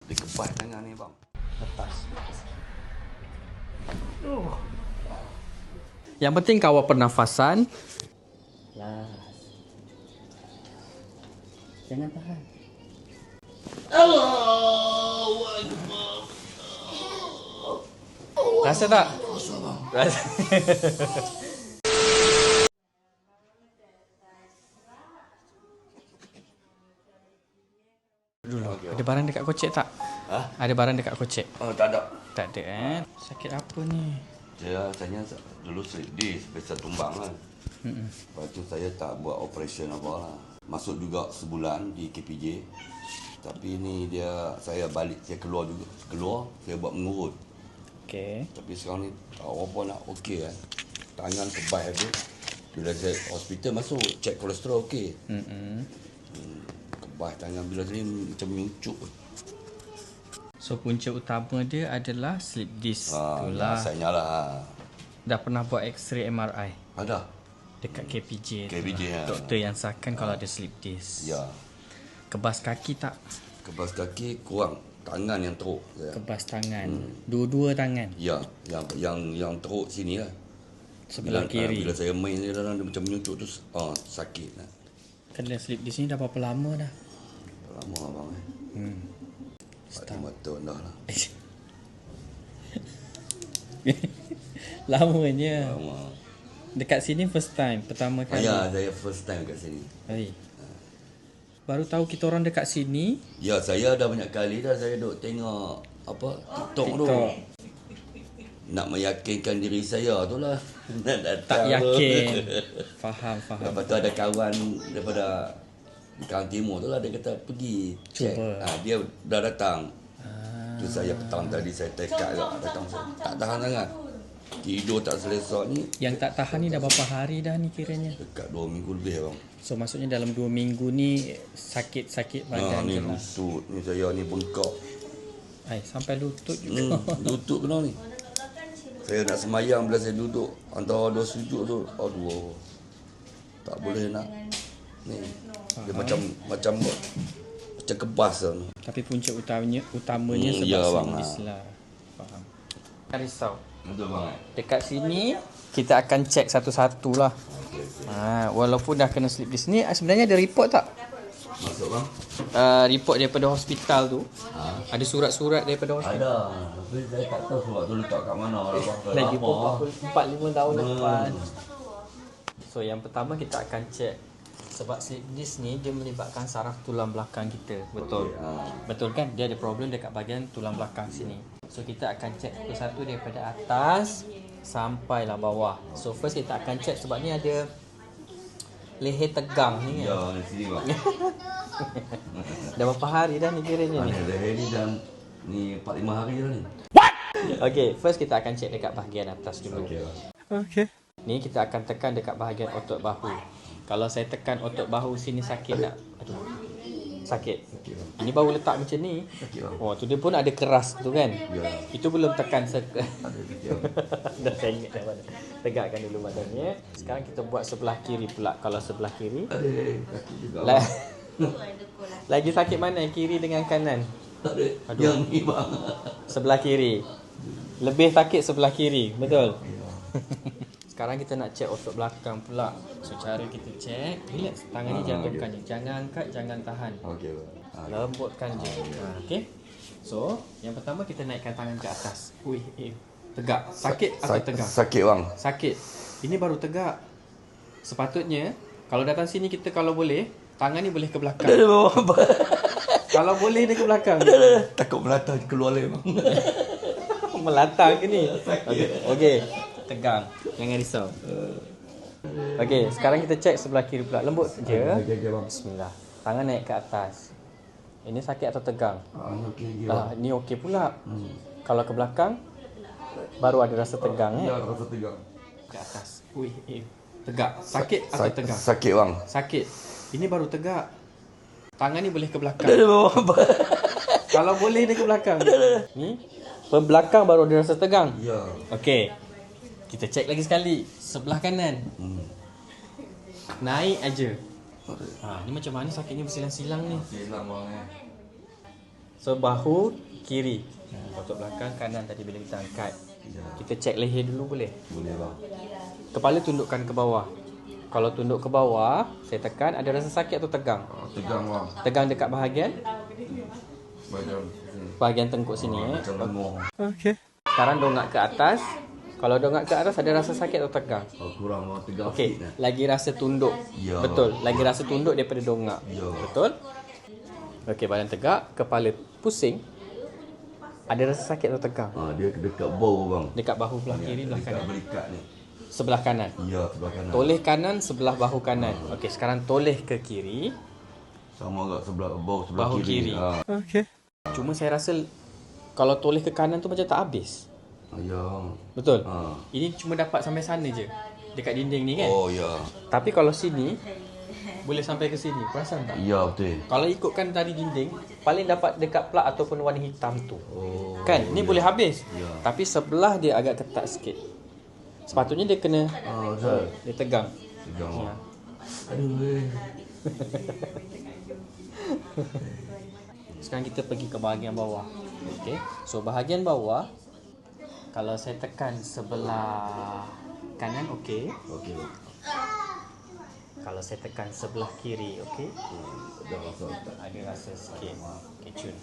Dikebas tangan ni bang. Lepas. Yang penting kawal pernafasan. Las. Jangan tahan. Allahu Akbar. Rasa tak? Rasa bang. Rasa. Dulu. Ada barang dekat kocek tak? Ha? Ada barang dekat kocek? Oh, tak ada. Tak ada. Sakit apa ni? Saya tanya dulu slip disc, biasa tumbang kan. Lepas tu saya tak buat operation apa lah. Masuk juga sebulan di KPJ. Tapi ni saya balik, saya keluar juga. Keluar, saya buat mengurut. Okey. Tapi sekarang ni tak apa nak okey kan. Tangan kebas tu. Bila saya hospital masuk, cek kolesterol okey. Kebas tangan bila ni macam nyucuk. So punca utama dia adalah slip disc. Itulah. Rasanya lah. Dah pernah buat X-ray MRI Ada. dekat KPJ. KPJ itulah. lah. Doktor yang sahkan kalau ada slip disc. Ya. Kebas kaki tak? Kebas kaki kurang. Tangan yang teruk. Ya. Kebas tangan. Dua-dua tangan. Ya, yang teruk sini lah. Sebelah kiri. Bila saya main dia dalam dia macam menyucuk tu sakit lah. Kena slip disc ni dah berapa lama dah? Lama abang eh. 4-5 tahun dah lah. Lamanya. Lama. Dekat sini first time, pertama kali. Ya, saya first time kat sini. Hai. Baru tahu kita orang dekat sini. Ya, saya dah banyak kali dah saya duk tengok TikTok tu. Nak meyakinkan diri saya tu lah. Nak datang. Tak yakin. Faham. Lepas tu ada kawan daripada Kang Timur tu lah, dia kata pergi check. Cuba. Dia dah datang. Tu saya petang tadi saya tekad lah datang. Tak tahan sangat. Tidur tak selesa ni. Yang tak tahan ni dah berapa hari dah ni kiranya? Dekat 2 minggu lebih bang. So maksudnya dalam 2 minggu ni sakit-sakit badan Ni je lah. lutut ni saya ni bengkak. Sampai lutut juga. Lutut kena ni. Saya nak semayang bila saya duduk antara dua sujud tu. Aduh. Tak boleh nak ni. Dia macam kebas lah. Tapi punca utamanya sebab ya, bang, slip disc lah. Faham. Jangan risau. Betul bang. Dekat sini kita akan cek satu-satu lah. Walaupun dah kena slip disc ni, sebenarnya ada report tak? Masuk bang. Report daripada hospital tu. Ada surat-surat daripada hospital. Ada. Tapi saya tak tahu surat tu letak kat mana lah bang. Lagi pun 4-5 tahun depan. So yang pertama kita akan cek. Sebab slip disc ni dia melibatkan saraf tulang belakang kita. Betul. Betul kan? Dia ada problem dekat bahagian tulang belakang sini. So kita akan cek satu-satu daripada atas sampailah bawah. So first kita akan cek sebab ni ada leher tegang ni kan. Ya, di sini bang. Dah berapa hari dah ni kiranya ni? Leher ni dan ni 4-5 hari dah ni. Okay, first kita akan cek dekat bahagian atas dulu. Okay. Ni kita akan tekan dekat bahagian otot bahu. Kalau saya tekan otot bahu sini sakit tak? Aduh. Sakit. Ini baru letak macam ni. Sakit bang. Oh, tu dia pun ada keras tu kan? Ya. Itu belum tekan Ada sikit. dah saya ingat dah mana. Tegakkan dulu badannya. Sekarang kita buat sebelah kiri pula. Kalau sebelah kiri. Ada kaki juga. Lagi sakit mana? Kiri dengan kanan? Ada. Aduh. Yang ni bang. Sebelah kiri. Lebih sakit sebelah kiri. Betul? Sekarang kita nak cek otot belakang pula. So cara kita cek, relax. Tangan ni jatuhkan je. Jangan angkat, jangan tahan. Okey bang. Lembutkan je. Okey. So, yang pertama kita naikkan tangan ke atas. Tegak. Sakit atau tegak? Sakit bang. Sakit. Ini baru tegak. Sepatutnya kalau datang sini kita kalau boleh, tangan ni boleh ke belakang. Kalau boleh dia ke belakang. Takut melata keluar lagi bang. Melatang ke ni? Okey. Tegang. Jangan risau. Okey, sekarang kita cek sebelah kiri pula. Lembut je. Okey bang. Bismillah. Tangan naik ke atas. Ini sakit atau tegang? Okey. Ni okey pula. Kalau ke belakang baru ada rasa tegang Ya, rasa tegang. Ke atas. Tegak. Sakit atau tegang? Sakit bang. Sakit. Ini baru tegak. Tangan ni boleh ke belakang. Kalau boleh dia ke belakang. Ni belakang baru ada rasa tegang. Ya. Okey. Kita cek lagi sekali. Sebelah kanan. Naik aja. Ni macam mana sakitnya bersilang-silang ni? Silang bang. So bahu kiri, otot belakang kanan tadi bila kita angkat. Kita cek leher dulu boleh? Boleh bang. Kepala tundukkan ke bawah. Kalau tunduk ke bawah, saya tekan, ada rasa sakit atau tegang? Tegang bang. Tegang dekat bahagian bahagian tengkuk sini Macam lemah. Okey. Sekarang dongak ke atas. Kalau dongak ke atas ada rasa sakit atau tegang? Kurang bang, tegang Okey, sikit. lagi rasa tunduk. Ya. Betul, lagi rasa tunduk daripada dongak. Ya. Betul? Okey, badan tegak, kepala pusing. Ada rasa sakit atau tegang? Dia dekat bau bang. Dekat bahu belah kiri, belah Dekat kanan. belikat ni. Sebelah kanan. Ya, sebelah kanan. Toleh kanan sebelah bahu kanan. Okey, sekarang toleh ke kiri. Sama agak sebelah bau sebelah Bahu kiri. Okey. Cuma saya rasa kalau toleh ke kanan tu macam tak habis. Ya. Betul? Ha. Ini cuma dapat sampai sana je. Dekat dinding ni kan? Oh ya. Tapi kalau sini boleh sampai ke sini. Perasan tak? Ya betul. Kalau ikutkan tadi dinding, paling dapat dekat plug ataupun warna hitam tu. Oh. Kan? Ni boleh habis. Ya. Tapi sebelah dia agak ketat sikit. Sepatutnya dia kena Betul. dia tegang. Tegang. Ya. Aduh. Sekarang kita pergi ke bahagian bawah. Okey. So bahagian bawah kalau saya tekan sebelah kanan okey. Okey. Kalau saya tekan sebelah kiri okey. Dah rasa tak. Ada rasa sikit. Okey, cun.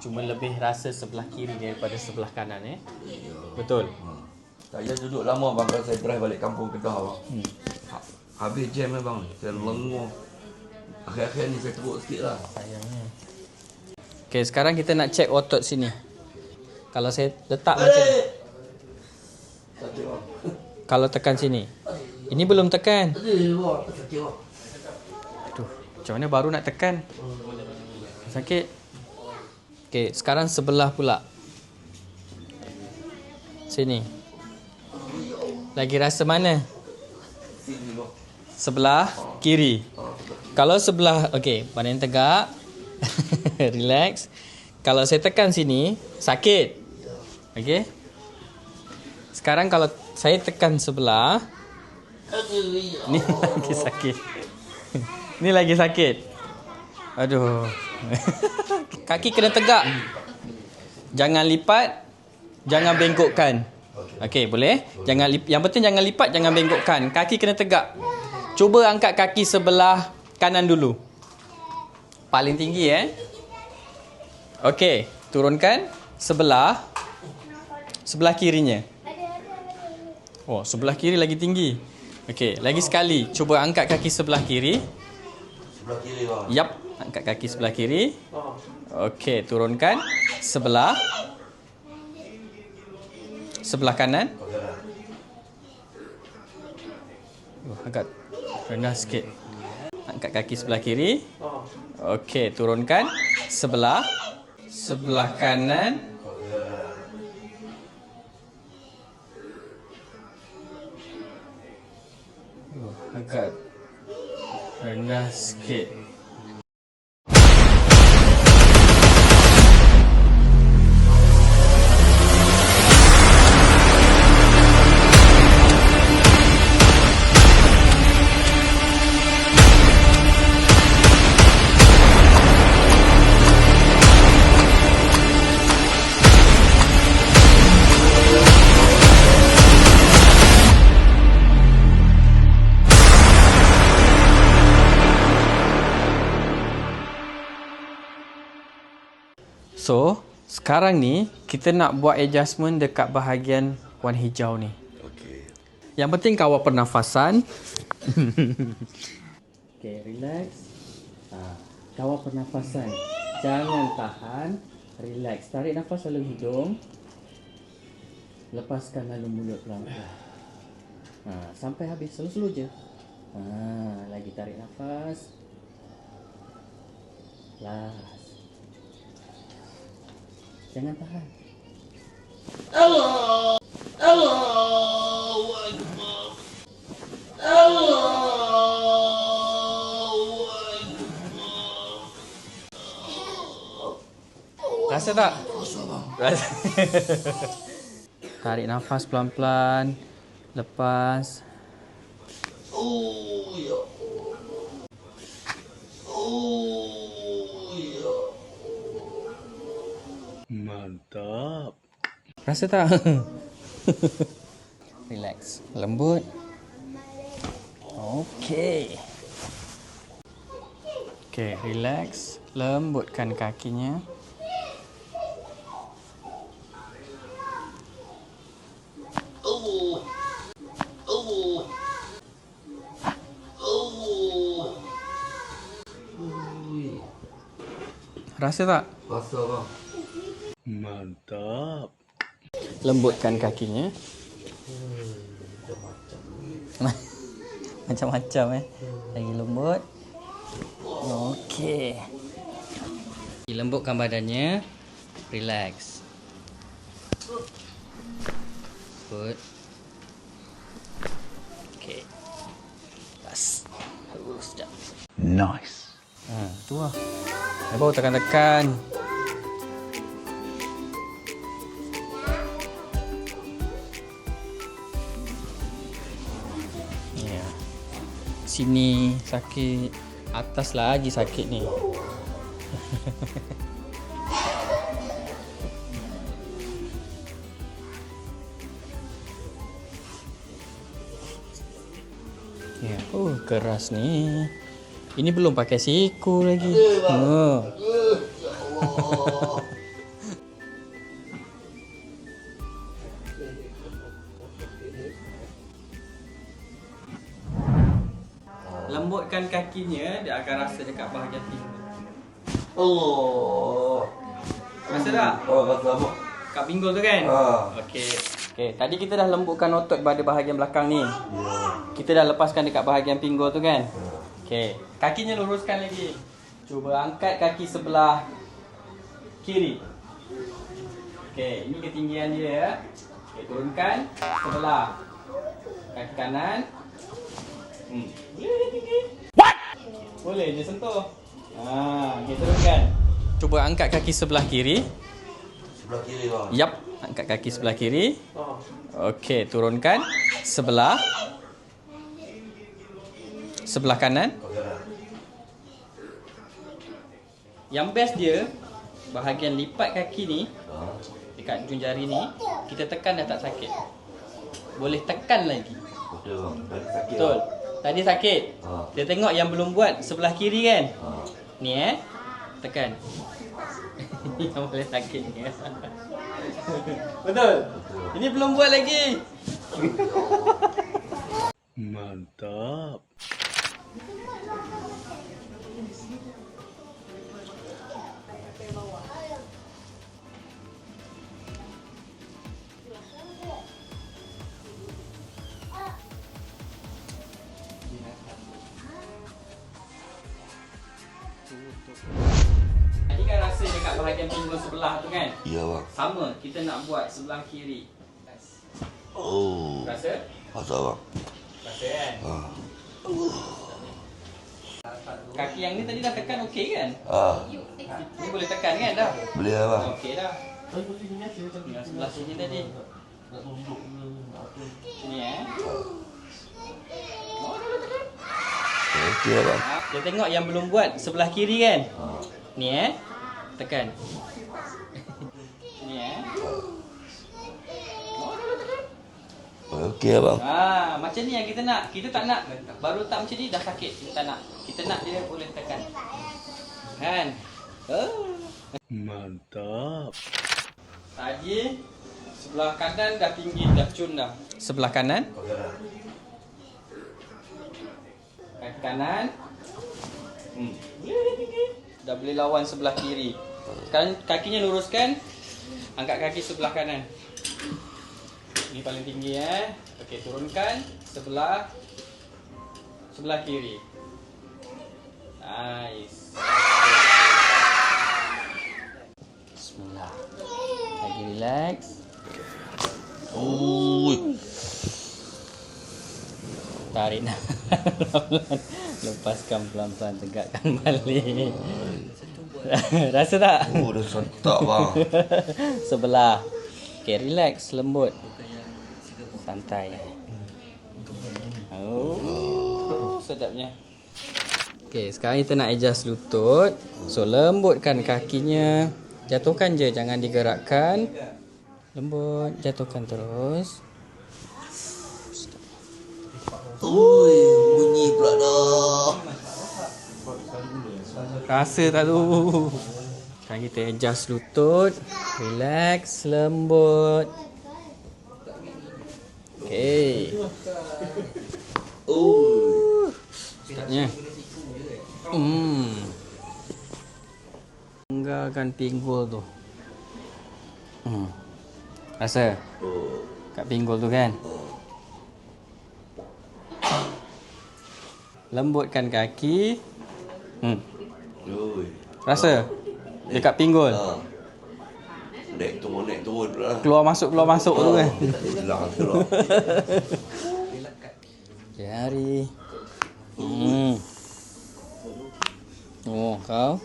Cuma lebih rasa sebelah kiri daripada sebelah kanan Betul. Saya duduk lama bang, kalau saya drive balik kampung Kedah bang. Habis jam bang, saya lengur. Akhir-akhir ni saya teruk sikit lah. Sayangnya. Okey, sekarang kita nak check otot sini. Kalau saya letak macam ni. Sakit bang. Kalau tekan sini. Ini belum tekan. Sakit bang. Aduh, macam mana baru nak tekan? Sakit. Okey, sekarang sebelah pula. Sini. Lagi rasa mana? Sebelah kiri. Kalau sebelah, okey, badan tegak. Relax. Kalau saya tekan sini, sakit. Okey. Sekarang kalau saya tekan sebelah, ni lagi sakit. Ni lagi sakit. Aduh. Kaki kena tegak. Jangan lipat, jangan bengkokkan. Okey, boleh? Jangan yang penting jangan lipat, jangan bengkokkan. Kaki kena tegak. Cuba angkat kaki sebelah kanan dulu. Paling tinggi Okey, turunkan sebelah kirinya. Oh, sebelah kiri lagi tinggi. Okey, lagi sekali. Cuba angkat kaki sebelah kiri. Sebelah kiri bang. Yap, angkat kaki sebelah kiri. Okey, turunkan sebelah kanan. Agak rendah sikit. Angkat kaki sebelah kiri. Okey, turunkan sebelah kanan. Agak rendah sikit. So, sekarang ni kita nak buat adjustment dekat bahagian warna hijau ni. Okey. Yang penting kawal pernafasan. Okey, relax. Kawal pernafasan. Jangan tahan. Relax. Tarik nafas dalam hidung. Lepaskan lalu mulut pelan-pelan. Sampai habis. Slow-slow je. Lagi tarik nafas. Last. Jangan tahan. Allah Allahu Akbar. Allahu Akbar. Rasa tak? Rasa. Tarik nafas pelan-pelan. Lepas. Oh ya. Oh ya. Mantap. Rasa tak? Relax. Lembut. Okey. Okey, relax. Lembutkan kakinya. Rasa tak? Rasa bang. Mantap. Lembutkan kakinya. Macam-macam Lagi lembut. Okey. Lembutkan badannya. Relax. Good. Okey. Pas. Sekejap. Nice. Tu lah. Baru tekan-tekan. Ya. Sini sakit. Atas lagi sakit ni. Ya. Oh, keras ni. Ini belum pakai siku lagi. Lembutkan kakinya, dia akan rasa dekat bahagian pinggul. Allah. Rasa tak? Oh, rasa apa? Kat pinggul tu kan? Okey. Okey, tadi kita dah lembutkan otot pada bahagian belakang ni. Kita dah lepaskan dekat bahagian pinggul tu kan? Okey, kakinya luruskan lagi. Cuba angkat kaki sebelah kiri. Okey, ini ketinggian dia ya. Okey, turunkan sebelah kaki kanan. Boleh tinggi. What? Boleh je sentuh. Okey, turunkan. Cuba angkat kaki sebelah kiri. Sebelah kiri bang. Yap, angkat kaki sebelah kiri. Okey, turunkan sebelah kanan. Yang best dia, bahagian lipat kaki ni, dekat ujung jari ni, kita tekan dah tak sakit. Boleh tekan lagi. Betul bang. Tadi sakit. Betul. Tadi sakit. Dia tengok yang belum buat sebelah kiri kan? Ni tekan. Yang boleh sakit ni. Betul? Ini belum buat lagi. Mantap. Tadi kan rasa dekat bahagian pinggul sebelah tu kan? Ya bang. Sama, kita nak buat sebelah kiri. Oh. Rasa? Rasa bang. Rasa kan? Kaki yang ni tadi dah tekan okey kan? Ni boleh tekan kan dah? Boleh lah bang. Okey dah. Yang sebelah sini tadi. Sini Okey lah bang. Dia tengok yang belum buat sebelah kiri kan? Ni tekan. Sini Okey lah bang. Macam ni yang kita nak. Kita tak nak baru tak macam ni dah sakit. Kita tak nak. Kita nak dia boleh tekan. Kan? Mantap. Tadi sebelah kanan dah tinggi, dah cun dah. Sebelah kanan. Kaki kanan. Boleh tinggi. Dah boleh lawan sebelah kiri. Sekarang kakinya luruskan. Angkat kaki sebelah kanan. Ini paling tinggi Okey, turunkan sebelah kiri. Nice. Bismillah. Lagi relax. Tarik nah. Pelan-pelan. Lepaskan pelan-pelan, tegakkan balik. Rasa tak? Oh, dah sentak bang. Sebelah. Okey, relax, lembut. Santai. Sedapnya. Okey, sekarang kita nak adjust lutut. So, lembutkan kakinya. Jatuhkan je, jangan digerakkan. Lembut, jatuhkan terus. Ui, bunyi pula dah. Rasa tak tu? Sekarang kita adjust lutut. Relax, lembut. Okay. Startnya. Tinggalkan pinggul tu. Rasa? Kat pinggul tu kan? Lembutkan kaki. Ui. Rasa? Dekat pinggul. Naik turun pula. Keluar masuk tu kan? Hilang keluar. Jari. Oh, kau.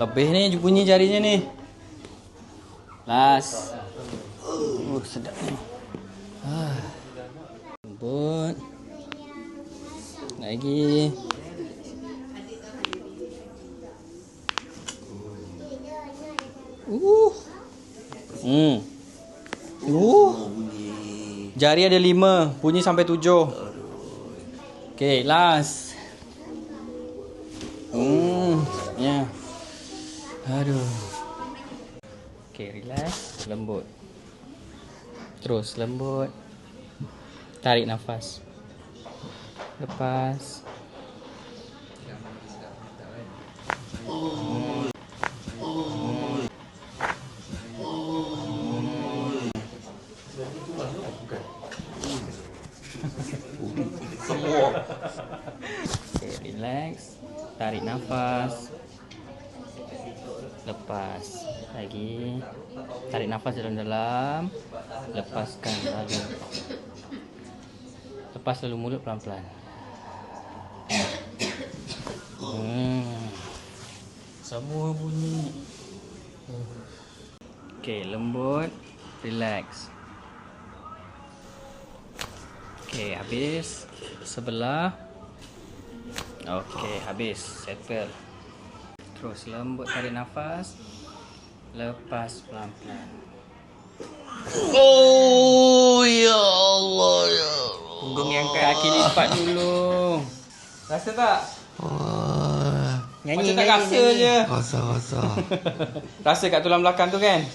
Lebih ni bunyi jarinya ni. Last. Sedap ni. Lembut. Lagi. Jari ada 5, bunyi sampai 7. Okay, last. Ya. Aduh. Okay, relax, lembut. Terus lembut. Tarik nafas. Lepas. Okay, relax. Tarik nafas. Lepas. Lagi. Tarik nafas dalam-dalam. Lepaskan lalu. Lepas lalu mulut pelan-pelan. Semua bunyi. Okay, lembut. Relax. Okay, habis. Sebelah. Okay, habis. Settle. Terus lembut, tarik nafas. Lepas pelan-pelan. Oh ya Allah ya. Punggung yang kaki lipat dulu. Rasa tak? Macam tak rasa je. Rasa. Rasa kat tulang belakang tu kan?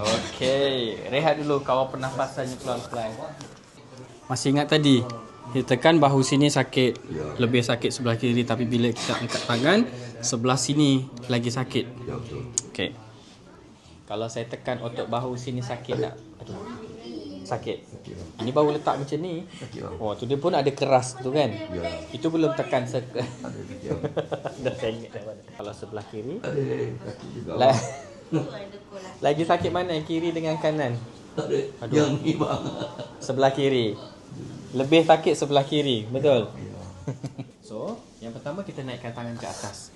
Okey, rehat dulu, kawal pernafasannya pelan-pelan. Masih ingat tadi? Kita tekan bahu sini sakit. Lebih sakit sebelah kiri, tapi bila kita angkat tangan, sebelah sini lagi sakit. Ya betul. Okey. Kalau saya tekan otot bahu sini sakit tak? Aduh. Sakit. Ini baru letak macam ni. Oh, tu dia pun ada keras tu kan? Ya. Itu belum tekan Ada dah sengit dah mana. Kalau sebelah kiri, kaki juga. lagi sakit mana? Kiri dengan kanan? Ada. Yang ni bang. Sebelah kiri. Lebih sakit sebelah kiri, betul? So, yang pertama kita naikkan tangan ke atas.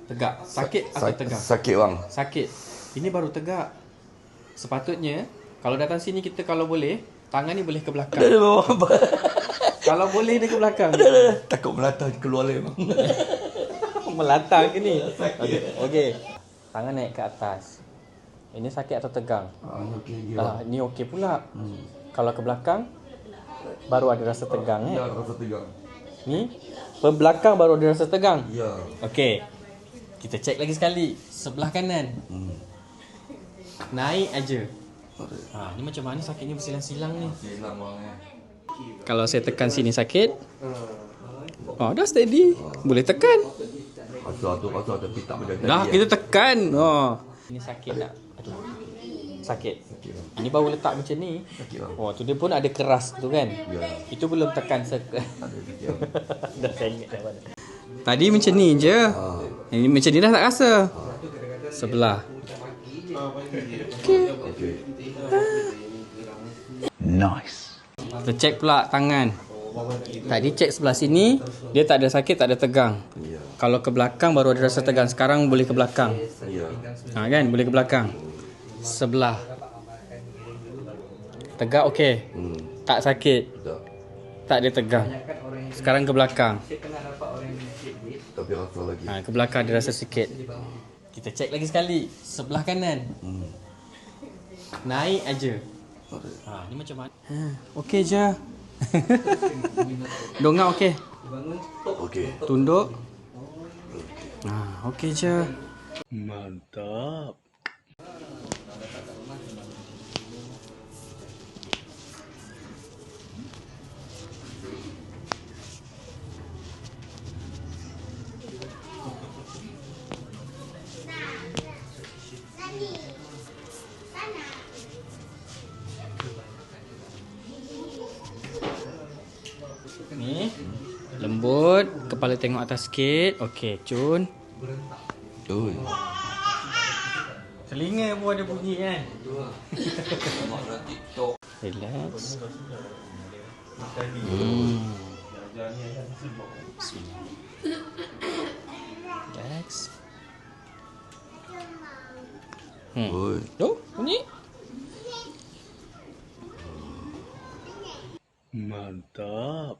Tegak. Sakit atau tegang? Sakit bang. Sakit. Ini baru tegak. Sepatutnya kalau datang sini kita kalau boleh, tangan ni boleh ke belakang. Kalau boleh dia ke belakang. Takut melata keluar lagi bang. Melatang ke ni? Okey. Tangan naik ke atas. Ini sakit atau tegang? Okey. Ni okey pula. Kalau ke belakang baru ada rasa tegang Ya, rasa tegang. Ni belakang baru ada rasa tegang. Ya. Okey. Kita cek lagi sekali. Sebelah kanan. Naik aja. Ni macam mana sakitnya bersilang-silang ni? Silang bang. Kalau saya tekan sini sakit. Dah steady. Boleh tekan. Rasa tapi tak macam tadi. Dah kita tekan. Ini sakit tak? Aduh. Sakit. Ini baru letak macam ni. Tu dia pun ada keras tu kan? Ya. Itu belum tekan dah sengit dah mana. Tadi macam ni je. Ini macam ni dah tak rasa. Sebelah. Okey. Nice. Kita cek pula tangan. Tadi cek sebelah sini, dia tak ada sakit, tak ada tegang. Kalau ke belakang baru ada rasa tegang. Sekarang boleh ke belakang. Ya. Kan? Boleh ke belakang. Sebelah. Tegak okey. Tak sakit. Tak. Tak dia tegang. Sekarang ke belakang. Tapi rasa lagi. Ke belakang dia rasa sikit. Kita cek lagi sekali. Sebelah kanan. Naik aja. Ni macam mana? Okey je. Dongak okey. Okey. Tunduk. Okey je. Mantap. Ni. Lembut. Kepala tengok atas sikit. Okey, cun. Oi. Telinga pun ada bunyi kan? Mak TikTok. Relax. Relax. Oi. Oh, bunyi. Mantap.